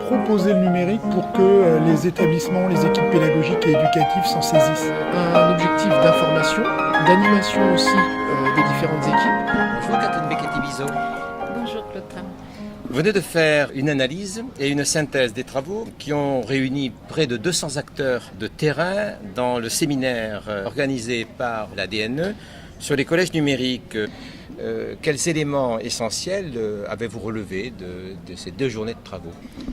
proposer le numérique pour que les établissements, les équipes pédagogiques et éducatives s'en saisissent. Un objectif d'information, d'animation aussi des différentes équipes. Bonjour Catherine Becchetti-Bizot. Bonjour Claude Tram. Vous venez de faire une analyse et une synthèse des travaux qui ont réuni près de 200 acteurs de terrain dans le séminaire organisé par la DNE sur les collèges numériques. Quels éléments essentiels avez-vous relevés de ces 2 journées de travaux?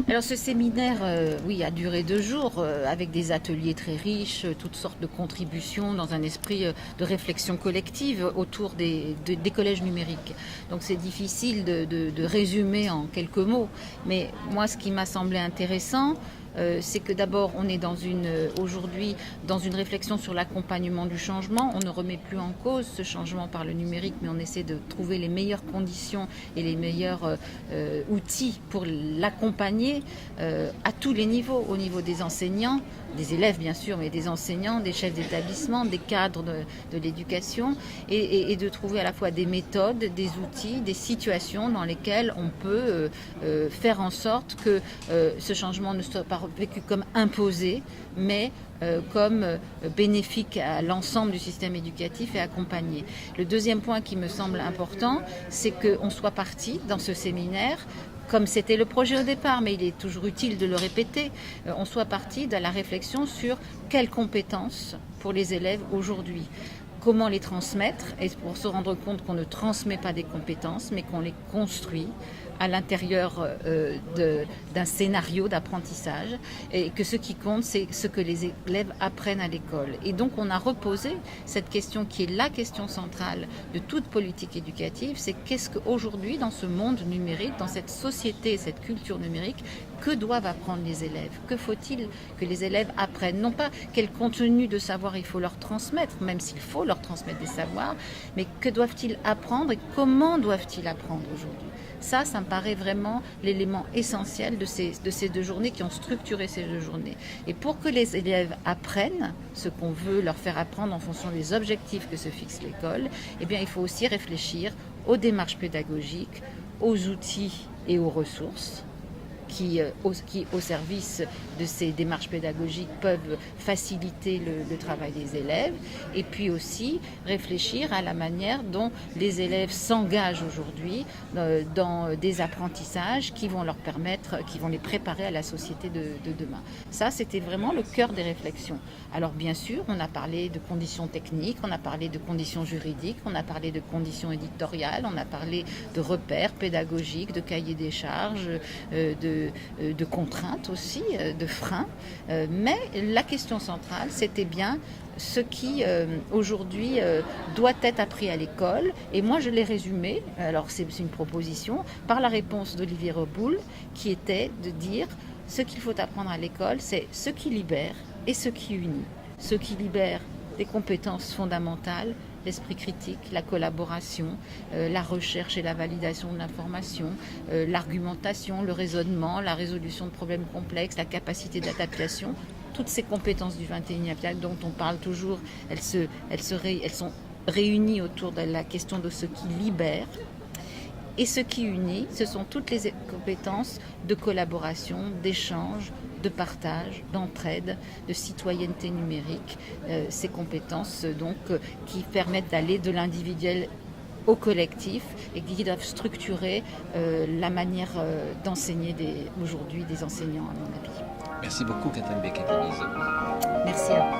Alors ce séminaire, a duré 2 jours avec des ateliers très riches, toutes sortes de contributions dans un esprit de réflexion collective autour des collèges numériques. Donc c'est difficile de résumer en quelques mots, mais moi ce qui m'a semblé intéressant, c'est que d'abord on est aujourd'hui dans une réflexion sur l'accompagnement du changement. On ne remet plus en cause ce changement par le numérique, mais on essaie de trouver les meilleures conditions et les meilleurs outils pour l'accompagner à tous les niveaux, au niveau des enseignants, des élèves bien sûr, mais des enseignants, des chefs d'établissement, des cadres de l'éducation, et de trouver à la fois des méthodes, des outils, des situations dans lesquelles on peut faire en sorte que ce changement ne soit pas vécu comme imposé, mais comme bénéfique à l'ensemble du système éducatif et accompagné. Le deuxième point qui me semble important, c'est qu'on soit parti dans ce séminaire, comme c'était le projet au départ, mais il est toujours utile de le répéter, on soit parti de la réflexion sur quelles compétences pour les élèves aujourd'hui. Comment les transmettre, et pour se rendre compte qu'on ne transmet pas des compétences, mais qu'on les construit à l'intérieur d'un scénario d'apprentissage, et que ce qui compte, c'est ce que les élèves apprennent à l'école. Et donc on a reposé cette question qui est la question centrale de toute politique éducative, c'est qu'est-ce qu'aujourd'hui, dans ce monde numérique, dans cette société et cette culture numérique, que doivent apprendre les élèves? Que faut-il que les élèves apprennent? Non pas quel contenu de savoir il faut leur transmettre, même s'il faut leur transmettre des savoirs, mais que doivent-ils apprendre et comment doivent-ils apprendre aujourd'hui? Ça me paraît vraiment l'élément essentiel de ces 2 journées qui ont structuré ces 2 journées. Et pour que les élèves apprennent ce qu'on veut leur faire apprendre en fonction des objectifs que se fixe l'école, eh bien, il faut aussi réfléchir aux démarches pédagogiques, aux outils et aux ressources qui, au service de ces démarches pédagogiques, peuvent faciliter le travail des élèves, et puis aussi réfléchir à la manière dont les élèves s'engagent aujourd'hui dans des apprentissages qui vont leur permettre, qui vont les préparer à la société de demain. Ça, c'était vraiment le cœur des réflexions. Alors bien sûr, on a parlé de conditions techniques, on a parlé de conditions juridiques, on a parlé de conditions éditoriales, on a parlé de repères pédagogiques, de cahiers des charges, de contraintes aussi, de freins. Mais la question centrale, c'était bien ce qui aujourd'hui doit être appris à l'école. Et moi, je l'ai résumé, alors c'est une proposition, par la réponse d'Olivier Reboul, qui était de dire ce qu'il faut apprendre à l'école, c'est ce qui libère et ce qui unit. Ce qui libère des compétences fondamentales, l'esprit critique, la collaboration, la recherche et la validation de l'information, l'argumentation, le raisonnement, la résolution de problèmes complexes, la capacité d'adaptation. Toutes ces compétences du XXIe siècle dont on parle toujours, elles sont réunies autour de la question de ce qui libère. Et ce qui unit, ce sont toutes les compétences de collaboration, d'échange, de partage, d'entraide, de citoyenneté numérique. Ces compétences donc qui permettent d'aller de l'individuel au collectif et qui doivent structurer la manière d'enseigner aujourd'hui des enseignants, à mon avis. Merci beaucoup Catherine Becchetti-Bizot. Merci à vous.